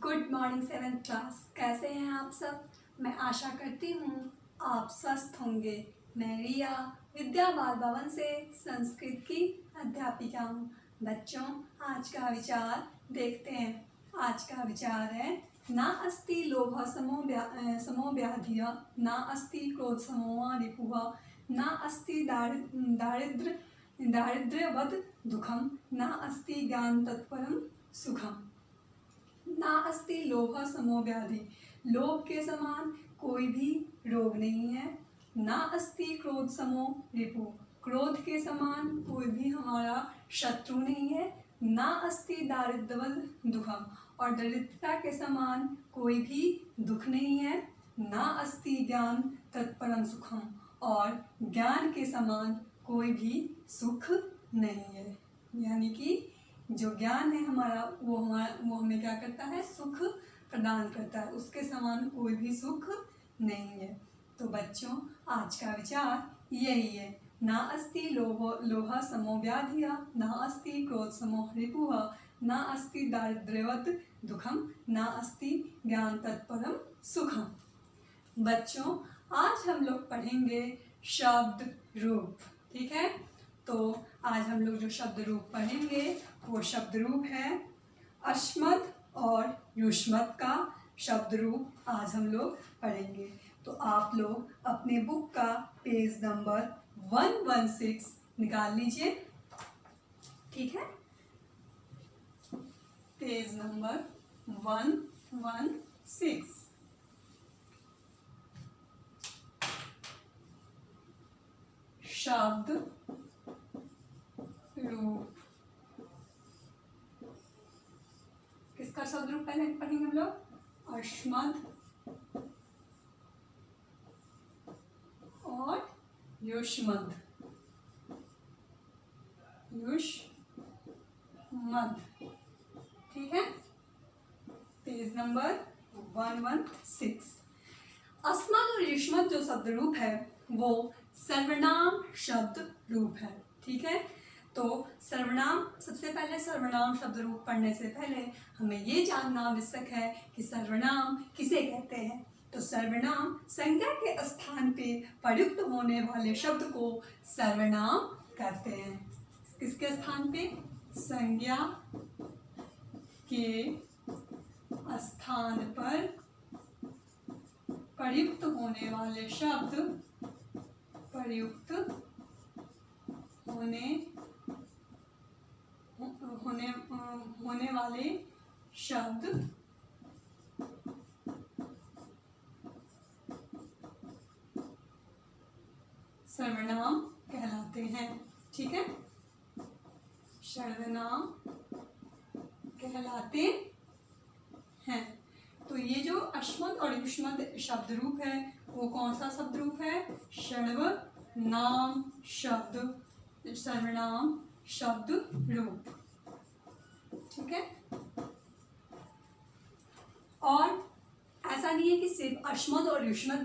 Good morning 7th class. कैसे हैं आप सब? मैं आशा करती हूँ आप स्वस्थ होंगे। मैं रिया विद्या बाल भवन से संस्कृत की अध्यापिका हूँ। बच्चों, आज का विचार देखते हैं। आज का विचार है ना अस्ति लोभ समो व्याधिः, ना अस्ति क्रोध समो रिपुः, ना अस्ति दारिद्र्यवद दुखम, ना अस्ति ज्ञान तत्परम सुखम। ना अस्ति लोभ समो व्याधि, लोभ के समान कोई भी रोग नहीं है। ना अस्ति क्रोध समो रिपु, क्रोध के समान कोई भी हमारा शत्रु नहीं है। ना अस्ति दारिद्र्यवद दुखम, और दरिद्रता के समान कोई भी दुख नहीं है। ना अस्ति ज्ञान तत्परम सुखम, और ज्ञान के समान कोई भी सुख नहीं है। यानी कि जो ज्ञान है हमारा वो हमें क्या करता है? सुख प्रदान करता है। उसके समान कोई भी सुख नहीं है। तो बच्चों, आज का विचार यही है। ना अस्ति लोभ समो व्याधिः, ना अस्ति क्रोध समो रिपुः, ना अस्ति दारिद्र्यवद दुखम, ना अस्ति ज्ञान तत्परम सुखम। बच्चों, आज हम लोग पढ़ेंगे शब्द रूप। ठीक है? तो आज हम लोग जो शब्द रूप पढ़ेंगे वो शब्द रूप है अश्मद और युष्मद का शब्द रूप आज हम लोग पढ़ेंगे। तो आप लोग अपने बुक का पेज नंबर 116 निकाल लीजिए। ठीक है? Page number 116। शब्द रूप। किसका शब्द रूप पहले पढ़ेंगे हम लोग? अश्मद और युष्मद। ठीक है? Page number 116। अस्मद और युष्मद जो शब्द रूप है वो सर्वनाम शब्द रूप है। ठीक है? तो सर्वनाम, सबसे पहले सर्वनाम शब्द रूप पढ़ने से पहले हमें ये जानना आवश्यक है कि सर्वनाम किसे कहते हैं। तो सर्वनाम संज्ञा के स्थान पे प्रयुक्त होने वाले शब्द को सर्वनाम कहते हैं। किसके स्थान पे? संज्ञा के स्थान पर प्रयुक्त होने वाले शब्द, प्रयुक्त होने वाले शब्द सर्वनाम कहलाते हैं। ठीक है? सर्वनाम कहलाते हैं। तो ये जो अश्मद और युष्मद शब्द रूप है वो कौन सा शब्द रूप है? सर्वनाम शब्द, सर्वनाम शब्द रूप। ठीक है? और ऐसा नहीं है कि सिर्फ अश्मद और युष्मद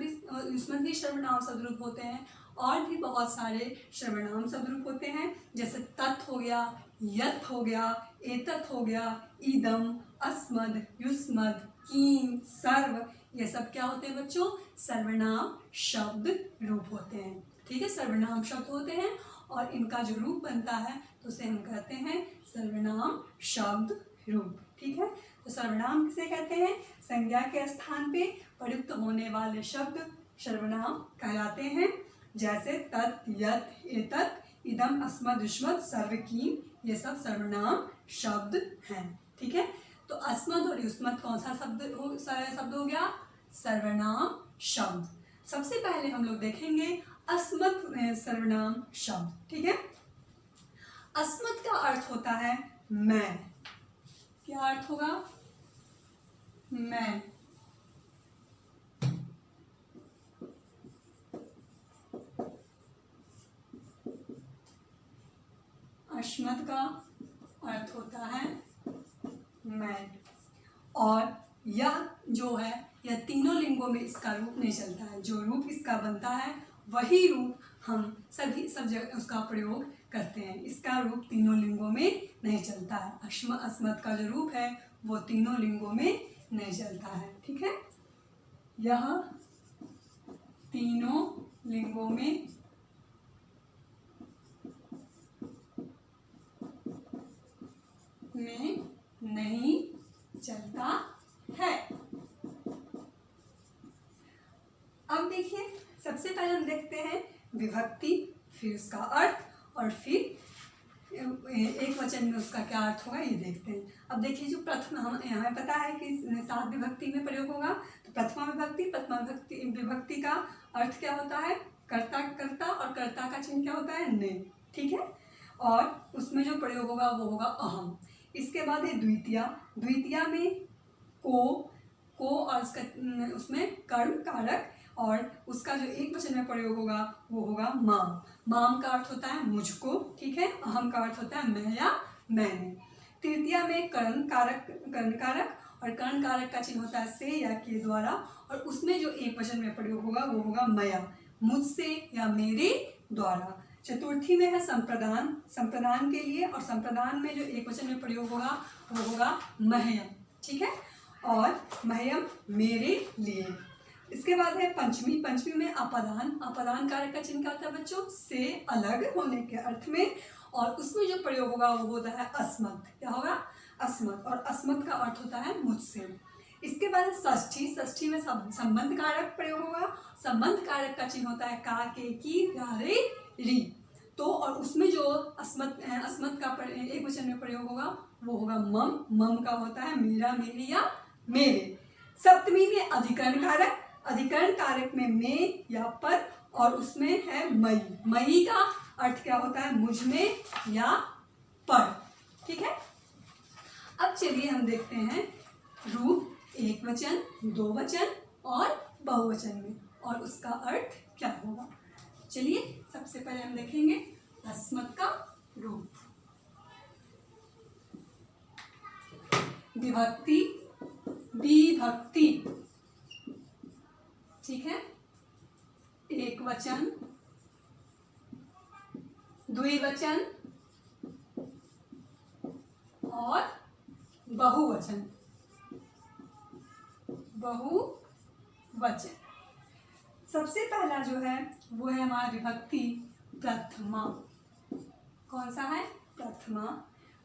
भी सर्वनाम शब्द रूप होते हैं। और भी बहुत सारे सर्वनाम शब्द रूप होते हैं, जैसे तत् हो गया, यत् हो गया, एतत् हो गया, इदम, अस्मद, युष्मद, कीन, सर्व, ये सब क्या होते हैं बच्चों? सर्वनाम शब्द रूप होते हैं। ठीक है? सर्वनाम शब्द होते हैं और इनका जो रूप बनता है तो उसे हम कहते हैं सर्वनाम शब्द रूप। ठीक है? तो सर्वनाम किसे कहते हैं? संज्ञा के स्थान पे प्रयुक्त होने वाले शब्द सर्वनाम कहलाते हैं। जैसे तत्, यत्, एतत्, इदम, अस्मद, युष्मद, सर्व, कीन, ये सब सर्वनाम शब्द हैं। ठीक है? तो अस्मद और युष्मद कौन सा शब्द हो गया? सर्वनाम शब्द। सबसे पहले हम लोग देखेंगे अस्मद सर्वनाम शब्द। ठीक है? अस्मद का अर्थ होता है मैं। क्या अर्थ होगा? मैं। अश्मद का अर्थ होता है मैं। और यह जो है, यह तीनों लिंगों में इसका रूप नहीं चलता है। जो रूप इसका बनता है वही रूप हम सब जगह उसका प्रयोग करते हैं। इसका रूप तीनों लिंगों में नहीं चलता है। अस्मद का जो रूप है वो तीनों लिंगों में नहीं चलता है। ठीक है, यह तीनों लिंगों में नहीं चलता है। अब देखिए, सबसे पहले हम देखते हैं विभक्ति, फिर उसका अर्थ और फिर एक वचन में उसका क्या अर्थ होगा ये देखते हैं। अब देखिए, जो प्रथम, हम हमें पता है कि 7 विभक्ति में प्रयोग होगा, तो प्रथमा विभक्ति का अर्थ क्या होता है? कर्ता, कर्ता, और कर्ता का चिन्ह क्या होता है? ने। ठीक है, और उसमें जो प्रयोग होगा वो होगा अहम। इसके बाद है द्वितीया। द्वितीया में को और उसमें कर्म कारक, और उसका जो एक वचन में प्रयोग होगा वो होगा माम। माम का अर्थ होता है मुझको। ठीक है, अहम का अर्थ होता है मैं या मैंने। तृतीया में कर्ण कारक, और कर्ण कारक का चिन्ह होता है से या के द्वारा, और उसमें जो एक वचन में प्रयोग होगा वो होगा मया, मुझसे या मेरे द्वारा। चतुर्थी में है संप्रदान, संप्रदान के लिए, और संप्रदान में जो एक वचन में प्रयोग होगा वो होगा मह्यम। ठीक है, और मह्यम मेरे लिए। इसके बाद है पंचमी। पंचमी में अपादान। अपादान कारक का चिन्ह क्या होता है बच्चों? से अलग होने के अर्थ में, और उसमें जो प्रयोग होगा वो होता है अस्मत्। क्या होगा? अस्मत्, और अस्मत् का अर्थ होता है मुझसे। इसके बाद षष्ठी। षष्ठी में संबंध कारक प्रयोग होगा। संबंध कारक का चिन्ह होता है का, के, की, रे, री। तो और उसमें जो अस्मत् का एक वचन में प्रयोग होगा वो होगा मम। मम का होता है मेरा, मेरी या मेरे। सप्तमी में अधिकरण कारक। अधिकरण कारक में में या पर, और उसमें है मई। मई का अर्थ क्या होता है? मुझ में या पर। ठीक है, अब चलिए हम देखते हैं रूप एक वचन, दो वचन और बहुवचन में, और उसका अर्थ क्या होगा। चलिए सबसे पहले हम देखेंगे अस्मत् का रूप। विभक्ति, विभक्ति। ठीक है, एक वचन, द्विवचन और बहुवचन। बहुवचन सबसे पहला जो है वो है हमारा विभक्ति प्रथमा। कौन सा है? प्रथमा।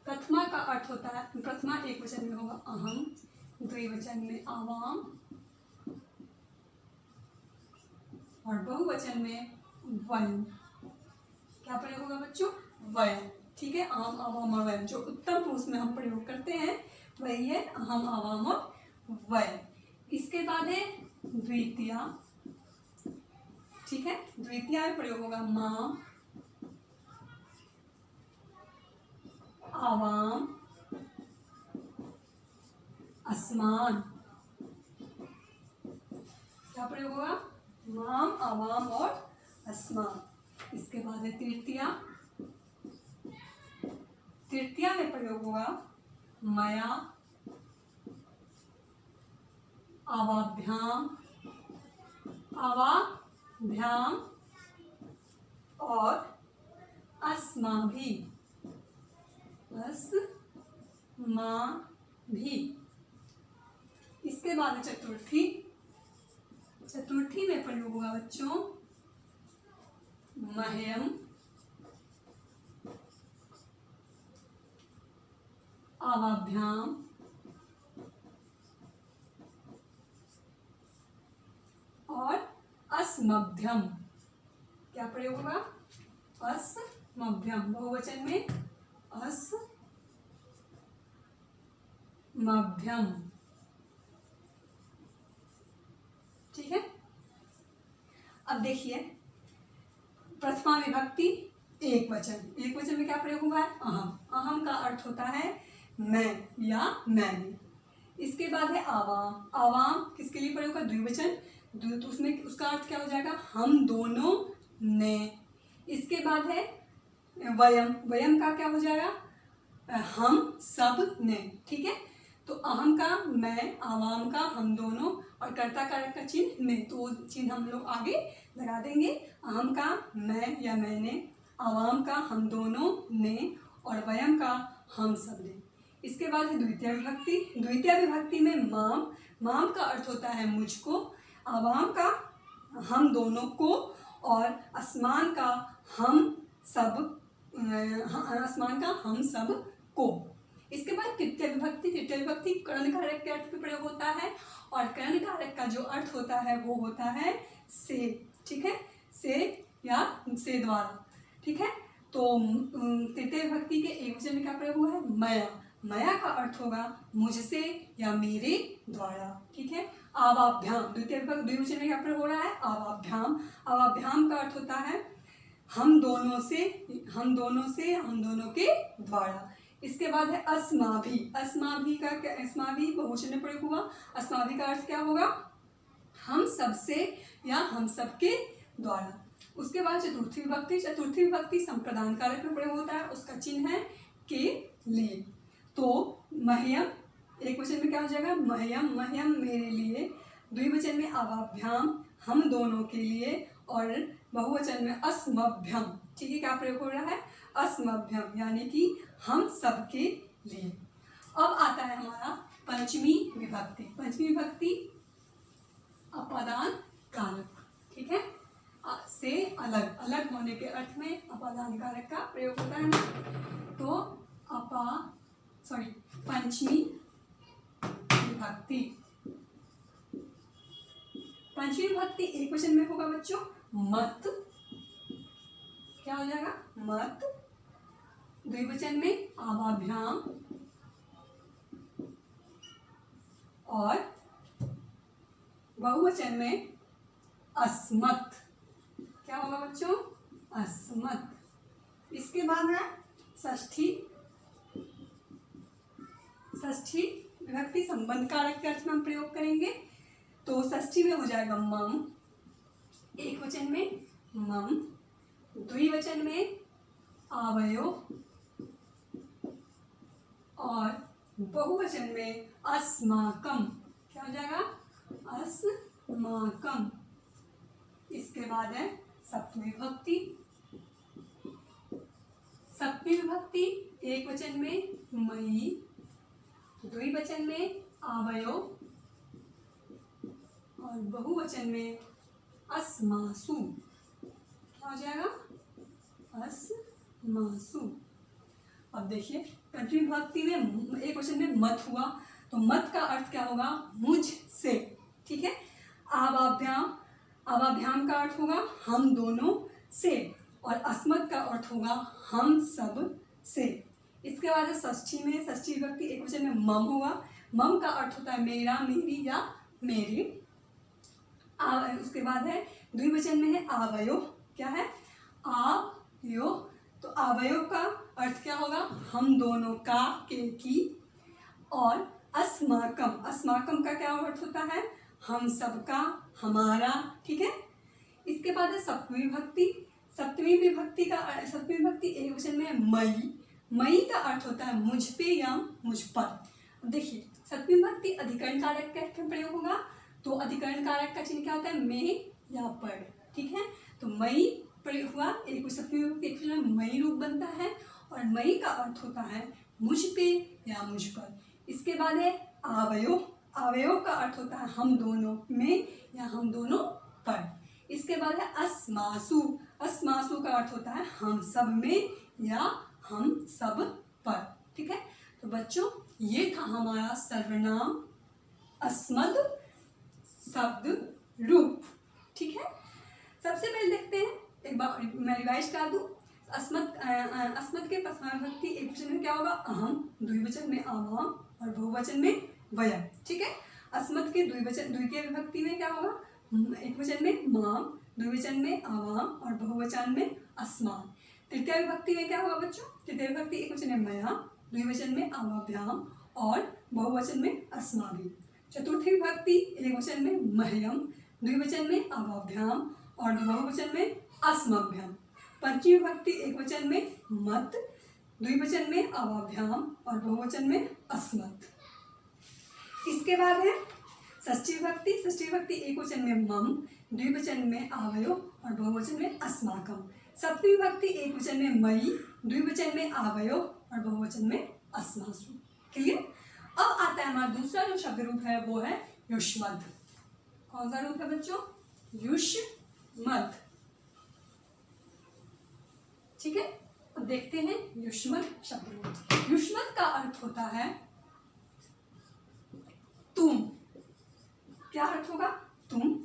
प्रथमा का अर्थ होता है, प्रथमा एक वचन में होगा अहम, द्विवचन में आवाम, और बहुवचन में वयम। क्या प्रयोग होगा बच्चों? वयम। ठीक है, अहम, आवाम और वयम। जो उत्तम पुरुष में हम प्रयोग करते हैं वही है अहम, आवाम और वयम। इसके बाद है द्वितीया। ठीक है, द्वितीया में प्रयोग होगा माम, आवाम, असमान। क्या प्रयोग होगा? माम, आवाम और अस्मान। इसके बाद है तृतीया। तृतीया में प्रयोग होगा मया, आवाभ्याम, आवाभ्याम और अस्माभि, अस्माभि। इसके बाद है चतुर्थी। चतुर्थी में प्रयोग होगा बच्चों मह्यम, आवाभ्याम, और अस्मभ्यम। क्या प्रयोग होगा? अस्मभ्यम। बहुवचन में अस्मभ्यम। ठीक है, अब देखिए प्रथमा विभक्ति एक वचन। एक वचन में क्या प्रयोग हुआ है? अहम। अहम का अर्थ होता है मैं या मैंने। इसके बाद है आवाम। आवाम किसके लिए प्रयोग होगा? द्विवचन। तो उसमें उसका अर्थ क्या हो जाएगा? हम दोनों ने। इसके बाद है वयम। वयम का क्या हो जाएगा? हम सब ने। ठीक है, तो अहम का मैं, आवाम का हम दोनों, और कर्ता कारक का चिन्ह ने। तो वो चिन्ह हम लोग आगे लगा देंगे। अहम का मैं या मैंने, आवाम का हम दोनों ने, और वयम का हम सब ने। इसके बाद है द्वितीय विभक्ति। द्वितीय विभक्ति में माम, माम का अर्थ होता है मुझको, आवाम का हम दोनों को, और आसमान का हम सब, आसमान का हम सब को। इसके बाद तृतीय विभक्ति। तृतीय विभक्ति कर्ण कारक के अर्थ में प्रयोग होता है, और कर्ण कारक का जो अर्थ होता है वो होता है से, ठीक है, से या से द्वारा, ठीक है। तो तृतीय विभक्ति के एक वचन में क्या प्रयोग हुआ है, मया, मया का अर्थ होगा मुझसे या मेरे द्वारा, ठीक है। आवाभ्याम, द्वितीय विभक्ति द्विवचन में क्या प्रयोग हो रहा है, आवाभ्याम, आवाभ्याम का अर्थ होता है हम दोनों से, हम दोनों से, हम दोनों के द्वारा। इसके बाद है अस्माभि, अस्माभि का क्या, अस्माभि बहुवचन में प्रयोग हुआ, अस्माभि का अर्थ क्या होगा, हम सबसे या हम सबके द्वारा। उसके बाद चतुर्थी विभक्ति। चतुर्थी विभक्ति संप्रदान कारक में प्रयोग होता है, उसका चिन्ह है के लिए। तो मह्यम एक वचन में क्या हो जाएगा, मह्यम, मह्यम मेरे लिए, द्विवचन में आवाभ्याम हम दोनों के लिए, और बहुवचन में अस्मभ्यम, ठीक है, क्या प्रयोग हो रहा है, अस्मभ्यम, यानी कि हम सबके लिए। अब आता है हमारा पंचमी विभक्ति। पंचमी विभक्ति अपादान कारक, ठीक है, से अलग, अलग होने के अर्थ में अपादान कारक का प्रयोग होता है ना। तो पंचमी विभक्ति, पंचमी विभक्ति एक वचन में होगा बच्चों, मत, क्या हो जाएगा, मत, द्विवचन में आवाभ्याम, और बहुवचन में अस्मत्, क्या होगा बच्चों, अस्मत्। इसके बाद है षष्ठी। षष्ठी विभक्ति संबंध कारक के अर्थ में हम प्रयोग करेंगे। तो षष्ठी में हो जाएगा मम, एक वचन में मम, द्विवचन में आवयो, और बहुवचन में अस्माकम, क्या हो जाएगा, अस्माकम। इसके बाद है सप्तमी विभक्ति। सप्तमी विभक्ति एक वचन में मई, द्विवचन में आवयो, और बहुवचन में अस्मासु, क्या हो जाएगा, अस्मासु। अब देखिए पंचमी विभक्ति में एक वचन में मत हुआ, तो मत का अर्थ क्या होगा, मुझ से, ठीक है। आवाभ्याम, आवाभ्याम का अर्थ होगा हम दोनों से, और अस्मत् का अर्थ होगा हम सब से। इसके बाद है षष्ठी में। षष्ठी विभक्ति एक वचन में मम होगा, मम का अर्थ होता है मेरा, मेरी या मेरी। उसके बाद है द्विवचन में है आवयो, क्या है, आवयो, तो आवयो का अर्थ क्या होगा, हम दोनों का, के, की, और अस्माकम, अस्माकम का क्या अर्थ होता है, हम सबका, हमारा, ठीक है। इसके बाद है सप्तमी विभक्ति। सप्तमी विभक्ति का, सप्तमी विभक्ति एक वचन में है मई, मई का अर्थ होता है मुझ पे या मुझ पर। अब देखिए सप्तमी विभक्ति अधिकरण कारक का अर्थ में प्रयोग होगा, तो अधिकरण कारक का चिन्ह क्या होता है, में या पर, ठीक है। तो मई प्रयोग हुआ, एक सप्तमी विभक्ति एक वचन में मई रूप बनता है, और मई का अर्थ होता है मुझ पे या मुझ पर। इसके बाद है आवयो, आवयो का अर्थ होता है हम दोनों में या हम दोनों पर। इसके बाद है अस्मासु, अस्मासु का अर्थ होता है हम सब में या हम सब पर, ठीक है। तो बच्चों ये था हमारा सर्वनाम अस्मद शब्द रूप, ठीक है। सबसे पहले देखते हैं, एक बार मैं रिवाइज कर दूं। अस्मद, अस्मद के विभक्ति एक वचन में क्या होगा, अहम, द्विवचन में आवाम, और बहुवचन में वयम, ठीक है। अस्मद के द्वितीय विभक्ति में क्या होगा, एक वचन में माम, द्विवचन में आवाम, और बहुवचन में अस्मान। तृतीय विभक्ति में क्या होगा बच्चों, तृतीय विभक्ति एक वचन में मया, द्विवचन में आवाभ्याम, और बहुवचन में अस्माभि। चतुर्थी विभक्ति एक वचन में मह्यम, द्विवचन में आवाभ्याम, और बहुवचन में अस्मभ्यम। पंचमी विभक्ति एक वचन में मत, द्विवचन में आवाभ्याम, और बहुवचन में अस्मत्। इसके बाद है षष्ठी विभक्ति। षष्ठी विभक्ति एक वचन में मम, द्विवचन में आवयो, और बहुवचन में अस्माकम। सप्तमी विभक्ति एक वचन में मई, द्विवचन में आवयो, और बहुवचन में अस्मासु। है हमारा दूसरा जो शब्द रूप है वो है युष्मद्। कौन सा रूप है बच्चों? युष्मद्। ठीक है, अब देखते हैं युष्मद् शब्द रूप। युष्मद् का अर्थ होता है तुम। क्या अर्थ होगा? तुम।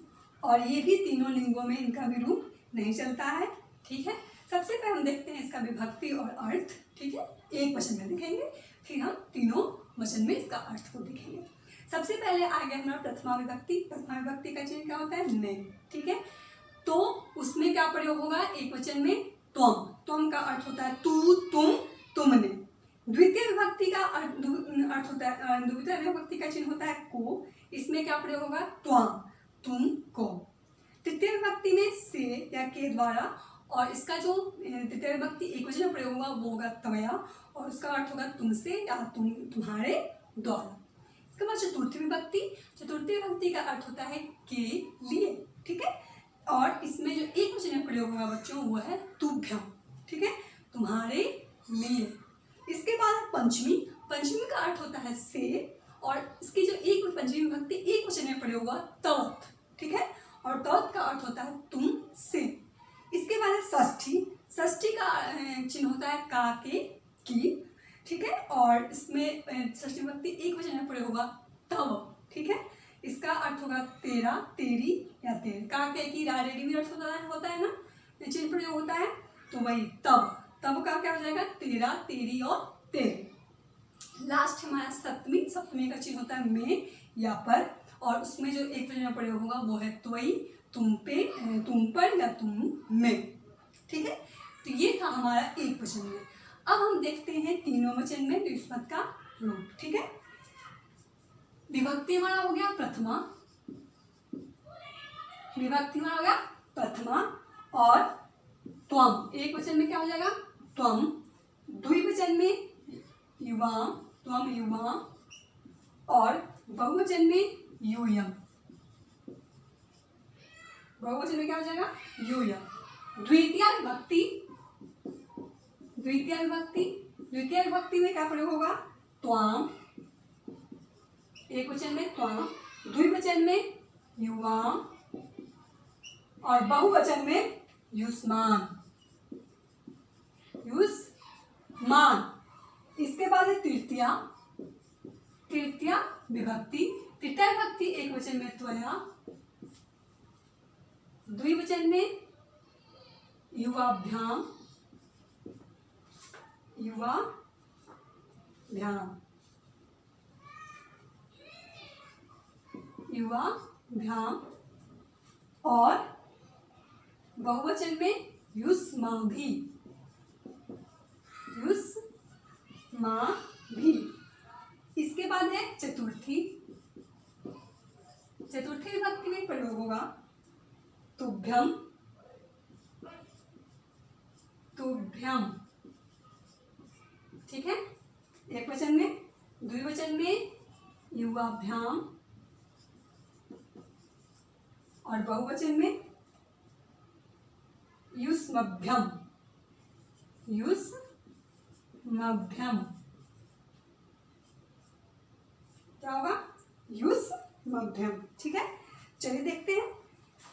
और ये भी तीनों लिंगों में इनका भी रूप नहीं चलता है। ठीक है, सबसे पहले हम देखते हैं इसका विभक्ति और अर्थ। ठीक है, एक वचन में देखेंगे, फिर हम तीनों वचन में इसका अर्थ को देखेंगे। सबसे पहले आ गया हमारा प्रथमा विभक्ति। प्रथमा विभक्ति का चिन्ह क्या होता है? ने। ठीक है, तो उसमें क्या प्रयोग होगा? एक वचन में त्वम। त्वम का अर्थ होता है तू, तुम, तुमने। द्वितीय विभक्ति का अर्थ होता है, द्वितीय विभक्ति का चिन्ह होता है को। इसमें क्या प्रयोग होगा? त्वाम, तुम, को। तृतीय विभक्ति में से या के द्वारा, और इसका जो तृतीय विभक्ति एक वचन में प्रयोग होगा वो होगा त्वया, और उसका अर्थ होगा तुमसे या तुम, तुम्हारे द्वारा। इसके बाद चतुर्थी विभक्ति। चतुर्थी विभक्ति का अर्थ होता है के लिए। ठीक है, और इसमें जो एक वचन में प्रयोग होगा बच्चों वो है तुभ्यम। ठीक है, तुम्हारे लिए। इसके बाद पंचमी। पंचमी का अर्थ होता है से, और इसकी जो एक पंचमी विभक्ति एक वचन में प्रयोग होगा तवत। ठीक है, और तवत का अर्थ होता है तुम से। इसके बाद है षष्ठी। षष्ठी का चिन्ह होता है का के की। ठीक है, और इसमें षष्ठी विभक्ति एक वचन में प्रयोग होगा तव। ठीक है, इसका अर्थ होगा तेरा, तेरी या तेरे। का के की रा रेडी में अर्थ होता है ना, चिन्ह प्रयोग होता है, तो वही तब। तब का क्या हो जाएगा? तेरा, तेरी और तेरे। लास्ट हमारा सप्तमी। सप्तमी का चिन्ह होता है में या पर, और उसमें जो एक वचन में प्रयोग होगा वो है त्वयि, तुम पे, तुम पर या तुम में। ठीक है, तो ये था हमारा एक वचन में। अब हम देखते हैं तीनों वचन में युष्मद् का रूप। ठीक है, विभक्ति हमारा हो गया प्रथमा। विभक्ति हमारा हो गया प्रथमा और त्वम। एक वचन में क्या हो जाएगा? त्वम। द्विवचन में युवाम, त्वम युवाम, और बहुवचन में यूयम। बहुवचन में क्या हो जाएगा? यूयम। द्वितीय विभक्ति। द्वितीय विभक्ति। द्वितीय विभक्ति में क्या प्रयोग होगा? त्वाम। एक वचन में त्वाम, द्विवचन में युवाम, और बहुवचन में युष्मान। युष्मान। इसके बाद है तृतीया। तृतीय विभक्ति। तृतीय विभक्ति एक वचन में त्वया, द्विवचन में युवाभ्याम, युवाभ्याम, युवाभ्याम, और बहुवचन में युष्माभि, युष्माभि। इसके बाद है चतुर्थी। चतुर्थी विभक्ति में प्रयोग होगा तुभ्यम, तुभ्यम। ठीक है, एक वचन में। द्विवचन में युवाभ्याम, और बहुवचन में युष्मभ्यम, युष्मभ्यम। क्या होगा? युष्मभ्यम। ठीक है, चलिए देखते हैं।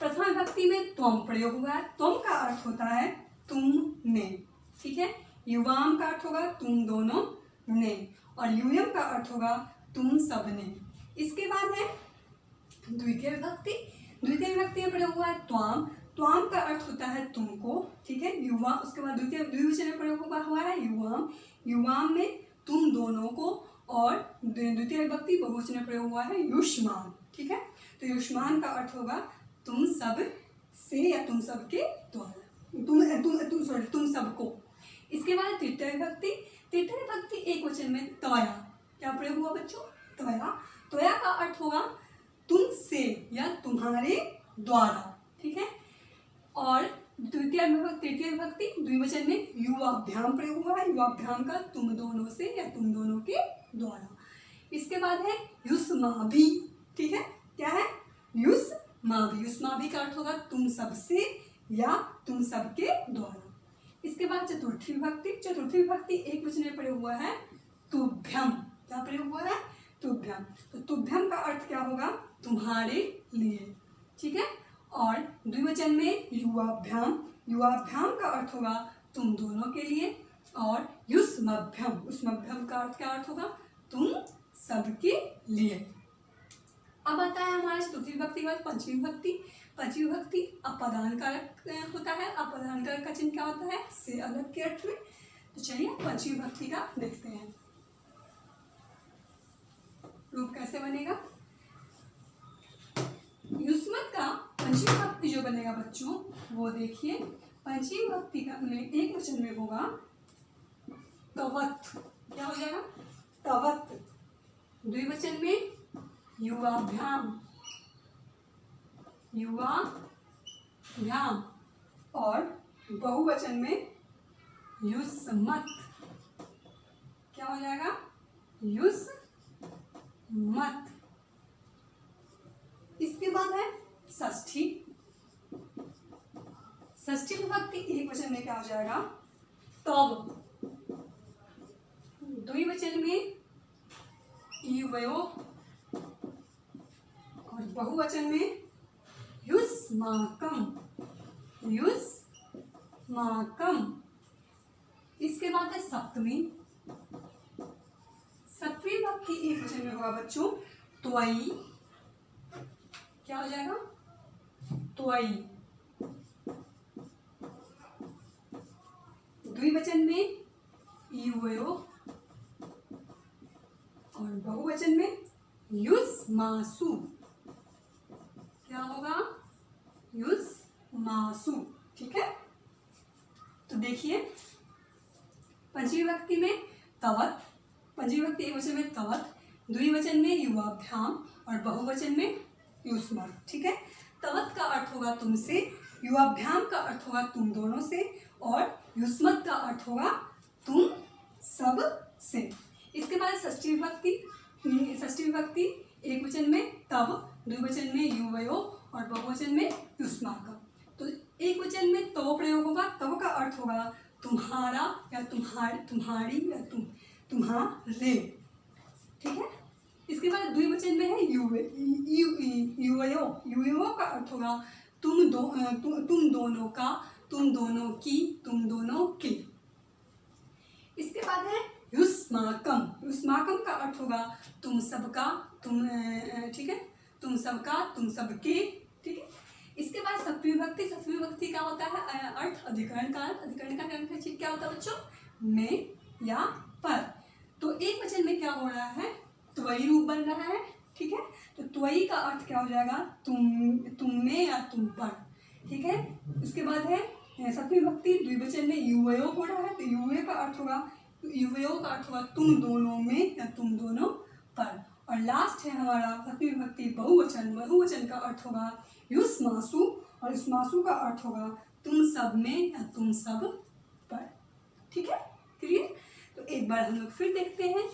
प्रथम विभक्ति में त्वम प्रयोग हुआ है। त्वम का अर्थ होता है तुमने। ठीक है, युवाम का अर्थ होगा तुम दोनों ने, और यूयम का अर्थ होगा तुम सबने। इसके बाद है द्वितीय विभक्ति। द्वितीय विभक्ति में प्रयोग हुआ है त्वाम। त्वाम का अर्थ होता है तुमको। ठीक है, युवा। उसके बाद द्विवचन में प्रयोग हुआ है युवाम। युवाम में तुम दोनों को, और द्वितीय विभक्ति बहुवचन में प्रयोग हुआ है युष्मान। ठीक है, तो युष्मान का अर्थ होगा तुम सब से या तुम सबके द्वारा, तुम सबको। इसके बाद तृतीय विभक्ति। तृतीय विभक्ति एक वचन में त्वया। क्या प्रयोग हुआ बच्चों? त्वया। त्वया का अर्थ होगा तुम से या तुम्हारे द्वारा। ठीक है, और तृतीय विभक्ति द्विवचन में युवाभ्याम प्रयोग हुआ है। युवाभ्याम का तुम दोनों से या तुम दोनों के द्वारा। इसके बाद है युष्माभि। ठीक है, क्या है? युष्माभि। युष्माभि का अर्थ होगा तुम सबसे या तुम सबके द्वारा। इसके बाद चतुर्थी विभक्ति। चतुर्थी विभक्ति एक वचन में प्रयोग हुआ है तुभ्यम। क्या प्रयोग हुआ है? तुभ्यम। होगा? तुम्हारे लिए, ठीक है। और द्विवचन में युवाभ्याम, युवाभ्याम का अर्थ होगा तुम दोनों के लिए। और युष्मभ्यम, युष्मभ्यम का क्या अर्थ होगा? तुम सबके लिए। अब आता है हमारा चतुर्थी विभक्ति के बाद पंचमी विभक्ति। पंचमी विभक्ति अपादान कारक होता है। अपादान कारक का चिन्ह क्या होता है? से अलग के अर्थ में। तो चलिए पंचमी विभक्ति का देखते हैं, रूप कैसे बनेगा। युष्मत का पंचमी विभक्ति जो बनेगा बच्चों, वो देखिए। पंचमी विभक्ति का में एक वचन में होगा तवत्। क्या हो जाएगा? तवत्। द्विवचन में युवाभ्याम, युवाभ्याम। और बहुवचन में युष्मत्। क्या हो जाएगा? युष्मत्। इसके बाद है षष्ठी। षष्ठी विभक्ति एक वचन में क्या हो जाएगा? तब। द्विवचन में युवयो और बहुवचन में युष्माकम, युष्माकम। इसके बाद है सप्तमी। सप्तमी विभक्ति एक वचन में होगा बच्चों त्वयि। क्या हो जाएगा? त्वयि। द्विवचन में युवयो और बहुवचन में युष्मासु। क्या होगा? युष्मासु, ठीक है। तो देखिए पंचमी विभक्ति में तवत्, पंचमी विभक्ति एक वचन में तवत्, द्विवचन में युवाभ्याम और बहुवचन में युष्मत्, ठीक है। तवत् का अर्थ होगा तुमसे, युवाभ्याम का अर्थ होगा तुम दोनों से, और युष्मत् का अर्थ होगा तुम सब से। इसके बाद षष्ठी विभक्ति। षष्ठी विभक्ति एक वचन में तब, द्विवचन में युवयो और बहुवचन में युष्माकम। तो एक वचन में तो प्रयोग होगा। तब का अर्थ होगा तुम्हारा या तुम्हारी या तुम्हारे, ठीक है। इसके बाद द्विवचन में है युवयो। युवयो का अर्थ होगा तुम दोनों का, तुम दोनों की, तुम दोनों के। इसके बाद है युष्माकम। युष्माकम का अर्थ होगा तुम सबका, ठीक है, तुम सबका, तुम सबके, ठीक है। इसके बाद सप्तमी विभक्ति। सप्तमी विभक्ति क्या होता है? अर्थ अधिकरण कारक। अधिकरण का चिन्ह क्या होता है बच्चों? में या पर। तो एक वचन में क्या हो रहा है? त्वयि रूप बन रहा है, ठीक है। तो त्वयि का अर्थ क्या हो जाएगा? तुम में या तुम पर, ठीक है। उसके बाद है सप्तमी विभक्ति द्विवचन में युवयो हो रहा है। तो युवयो का अर्थ होगा, युवयो का अर्थ होगा तुम दोनों में या तुम दोनों पर। और लास्ट है हमारा सप्तमी विभक्ति बहुवचन। बहुवचन का अर्थ होगा युष्मासु, और युष्मासु का अर्थ होगा तुम सब में या तुम सब पर, ठीक है। क्लियर? तो एक बार हम लोग फिर देखते हैं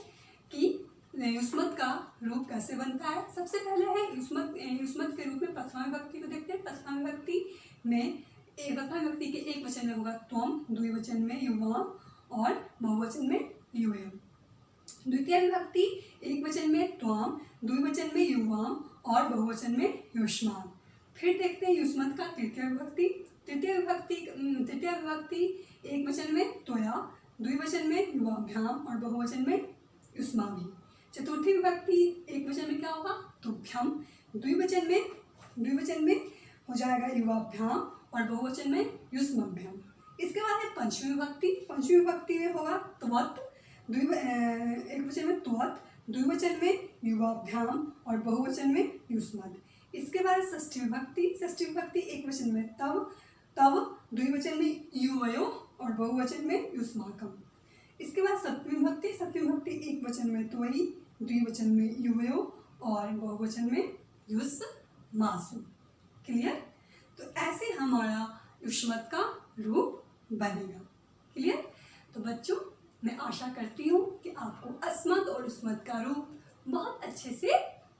कि युष्मत् का रूप कैसे बनता है। सबसे पहले है युष्मत् के रूप में प्रथमा विभक्ति को देखते हैं। प्रथमा विभक्ति में प्रथमा विभक्ति के एक वचन में होगा त्वम, द्विवचन में युवाम और बहुवचन में युवयम्। द्वितीय विभक्ति एक वचन में त्वम, द्विवचन में युवाम और बहुवचन में युष्मान्। फिर देखते हैं युष्मत् का तृतीय विभक्ति। तृतीय विभक्ति एक वचन में त्वया, द्विवचन में युवाभ्याम और बहुवचन में युष्माभिः। चतुर्थी विभक्ति एक वचन में क्या होगा? तुभ्यम, द्विवचन में हो जाएगा युवाभ्याम और बहुवचन में युष्मभ्यम। इसके बाद है पंचमी विभक्ति। पंचमी विभक्ति में होगा त्वत्, एक वचन में त्वत्, द्विवचन में युवाभ्याम और बहुवचन में युष्मत्। इसके बाद षष्ठी विभक्ति। षष्ठी विभक्ति एक वचन में तब, द्विवचन में युवयो और बहुवचन में युष्माकम। इसके बाद सप्तमी विभक्ति। सप्तमी विभक्ति एक वचन में त्वयि, द्विवचन में युवयो और बहुवचन में युष्मासु। क्लियर? तो ऐसे हमारा युष्मत् का रूप बनेगा। क्लियर? तो बच्चों मैं आशा करती हूँ कि आपको अस्मत् और युष्मत् का रूप बहुत अच्छे से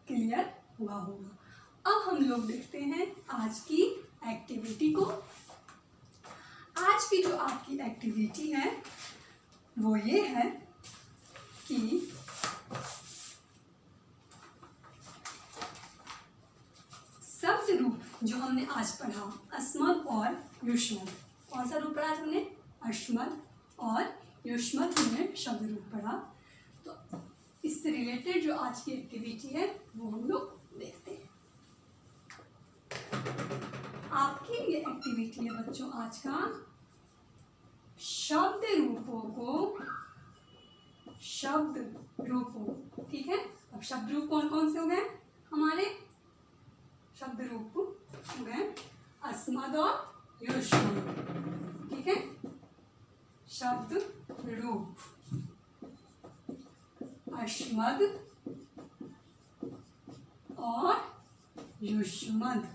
क्लियर हुआ होगा। अब हम लोग देखते हैं आज की एक्टिविटी को। आज की जो आपकी एक्टिविटी है वो ये है कि हमने आज पढ़ा अस्मत् और युष्मत्। कौन सा रूप पढ़ा आज हमने? अस्मत् और युष्मत् में शब्द रूप पढ़ा। तो इससे रिलेटेड जो आज की एक्टिविटी है वो हम लोग देखते हैं। आपकी ये एक्टिविटी है बच्चों आज का शब्द रूपों, ठीक है। अब शब्द रूप कौन कौन से हो गए हमारे? शब्द रूप हो गए अस्मत् और युष्मत्, ठीक है। शब्द रूप अस्मत् और युष्मत्,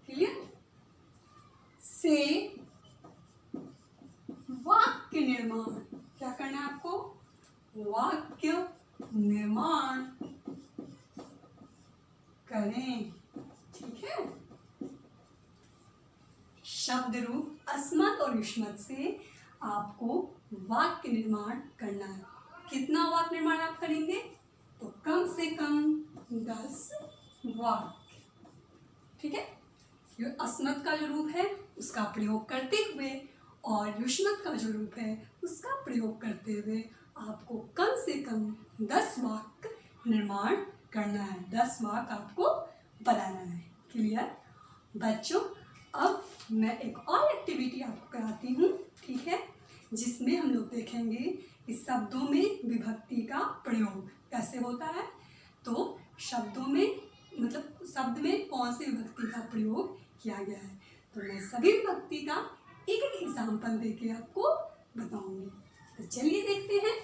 क्लियर। से वाक्य निर्माण, क्या करना है आपको? वाक्य निर्माण करें, ठीक है। शब्द रूप अस्मत् और युष्मत् से आपको वाक्य निर्माण करना है। कितना वाक्य निर्माण आप करेंगे? तो कम से कम 10 वाक्य, ठीक है। जो अस्मत् का जो रूप है उसका प्रयोग करते हुए और युष्मत् का जो रूप है उसका प्रयोग करते हुए आपको कम से कम 10 वाक्य निर्माण करना है, 10 वाक्य आपको बनाना है, क्लियर बच्चों। अब मैं एक और एक्टिविटी आपको कराती हूँ, ठीक है, जिसमें हम लोग देखेंगे इस शब्दों में विभक्ति का प्रयोग कैसे होता है। तो शब्दों में मतलब शब्द में कौन सी विभक्ति का प्रयोग किया गया है, तो मैं सभी विभक्ति का एक एक एग्जाम्पल देके आपको बताऊंगी। तो चलिए देखते हैं।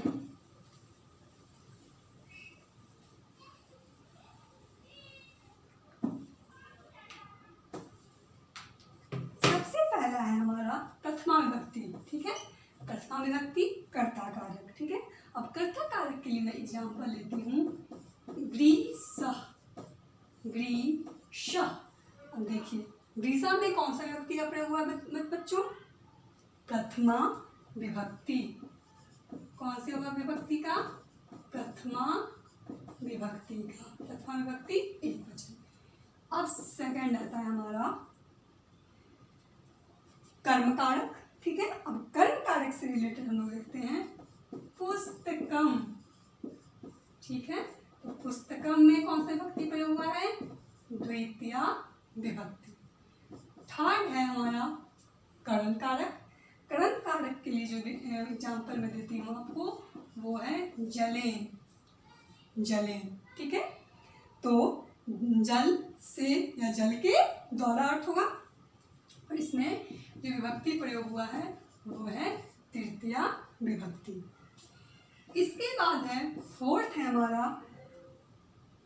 सबसे पहला है हमारा प्रथमा विभक्ति, ठीक है। प्रथमा विभक्ति कर्ता कारक, ठीक है। अब कर्ता कारक के लिए मैं एग्जाम्पल लेती हूँ ग्रीसः, ग्रीशः। अब देखिए ग्रीसा में कौन सा विभक्ति का प्रयोग हुआ है बच्चों? प्रथमा विभक्ति। कौन सी होगा विभक्ति का? प्रथमा विभक्ति का, प्रथमा विभक्ति एक वचन। अब सेकंड आता है हमारा कर्म कारक, ठीक है। अब कर्म कारक से रिलेटेड हम लोग देखते हैं पुस्तकम, ठीक है। तो पुस्तकम में कौन सा विभक्ति प्रयोग हुआ है? द्वितीया विभक्ति। थर्ड है हमारा करण कारक। करण कारक के लिए जो एग्जाम्पल मैं देती हूँ आपको वो है जलेन, जलेन, ठीक है। तो जल से या जल के द्वारा अर्थ होगा और इसमें जो विभक्ति प्रयोग हुआ है वो है तृतीया विभक्ति। इसके बाद है फोर्थ है हमारा,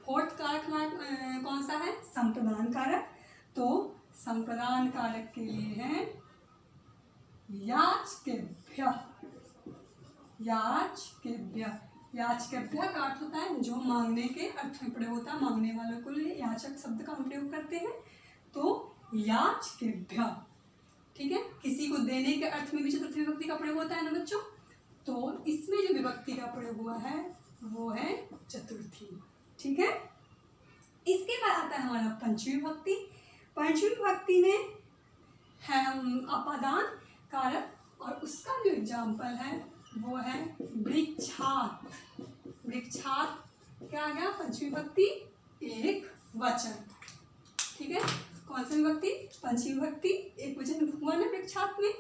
फोर्थ कारक हमारा कौन सा है? संप्रदान कारक। तो संप्रदान कारक के लिए है याचकेभ्य, याचकेभ्य। याचकेभ्य का अर्थ होता है जो मांगने के अर्थ में प्रयोग होता है, मांगने वालों को लिए याचक शब्द का हम प्रयोग करते हैं। तो याचकेभ्य, ठीक है। किसी को देने के अर्थ में भी चतुर्थी विभक्ति का प्रयोग होता है ना बच्चों। तो इसमें जो विभक्ति का प्रयोग हुआ है वो है चतुर्थी, ठीक है। इसके बाद आता है हमारा पंचमी विभक्ति। पंचमी विभक्ति में है हम अपादान कारक और उसका जो एग्जाम्पल है वो है वृक्षात। वृक्षात क्या आ गया? पंचमी विभक्ति एक वचन, ठीक है। कौन सी विभक्ति? पंचमी विभक्ति एक वचन हुआ ना वृक्षात में,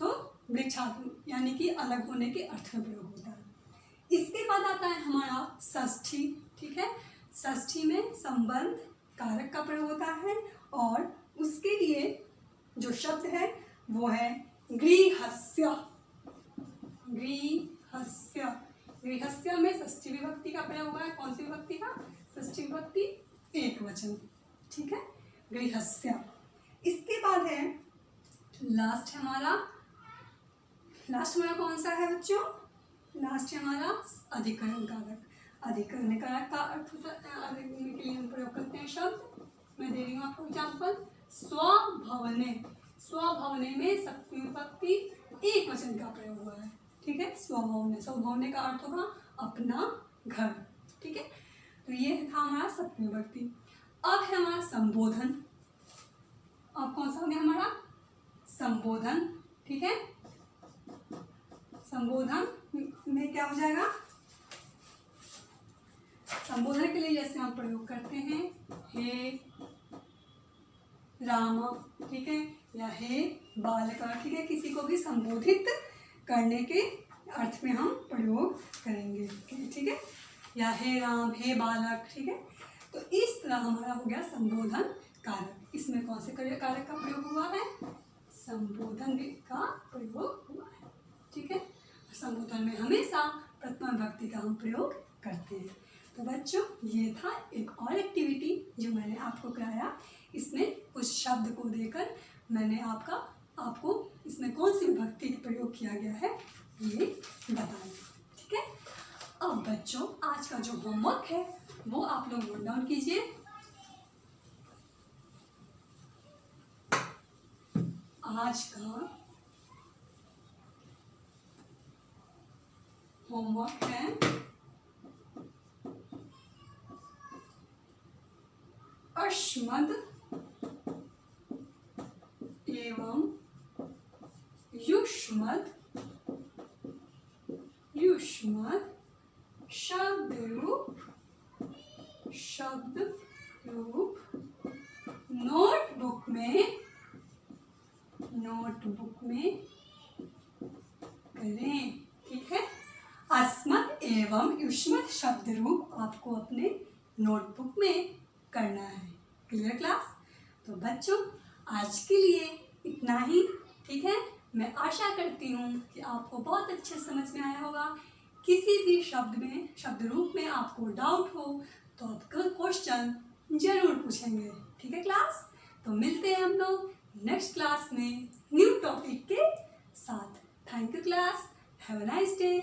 तो वृक्षात यानी कि अलग होने के अर्थ में प्रयोग होता है। इसके बाद आता है हमारा षष्ठी, ठीक है। षष्ठी में संबंध कारक का प्रयोग होता है और उसके लिए जो शब्द है वो है गृहस्य, गृहस्य। गृहस्य में षष्ठी विभक्ति का प्रयोग हुआ है। कौन सी विभक्ति का? षष्ठी विभक्ति एक वचन, ठीक है, गृहस्य। इसके बाद है लास्ट हमारा, लास्ट हमारा कौन सा है बच्चों? लास्ट है हमारा अधिकरण कारक। अधिकरण कारक का अर्थ के लिए हम प्रयोग करते हैं शब्द, मैं दे रही हूँ आपको एग्जाम्पल, स्वभवने। स्वभवने में सप्तमी विभक्ति एक वचन का प्रयोग हुआ है, ठीक है। स्वभवने, स्वभवने का अर्थ होगा अपना घर, ठीक है। तो ये था हमारा सप्तमी विभक्ति। अब है हमारा संबोधन, अब कौन सा हो गया हमारा संबोधन। ठीक है, संबोधन में क्या हो जाएगा, संबोधन के लिए जैसे हम प्रयोग करते हैं हे राम, ठीक है, या हे बालक, ठीक है, किसी को भी संबोधित करने के अर्थ में हम प्रयोग करेंगे। ठीक है, या हे राम, हे बालक। ठीक है, तो इस तरह हमारा हो गया संबोधन कारक। इसमें कौन से कारक का प्रयोग हुआ है, संबोधन का प्रयोग हुआ है। ठीक है, संबोधन में हमेशा प्रथमा विभक्ति का हम प्रयोग करते हैं। तो बच्चों ये था एक और एक्टिविटी जो मैंने आपको कराया। इसमें कुछ शब्द को देकर मैंने आपको इसमें कौन सी विभक्ति का प्रयोग किया गया है ये बताया। ठीक है, अब बच्चों आज का जो होमवर्क है वो आप लोग नोट डाउन कीजिए। आज का होमवर्क है अश्मद एवं युष्मद शब्द रूप नोटबुक में करें। ठीक है, अस्मद एवं युष्मद शब्द रूप आपको अपने नोटबुक में करना है। Clear class? तो बच्चों आज के लिए इतना ही। ठीक है, मैं आशा करती हूँ कि आपको बहुत अच्छे समझ में आया होगा। किसी भी शब्द रूप में आपको डाउट हो तो आप क्वेश्चन जरूर पूछेंगे। ठीक है क्लास? तो मिलते हैं हम लोग नेक्स्ट क्लास में न्यू टॉपिक के साथ। Thank you class, have a nice day.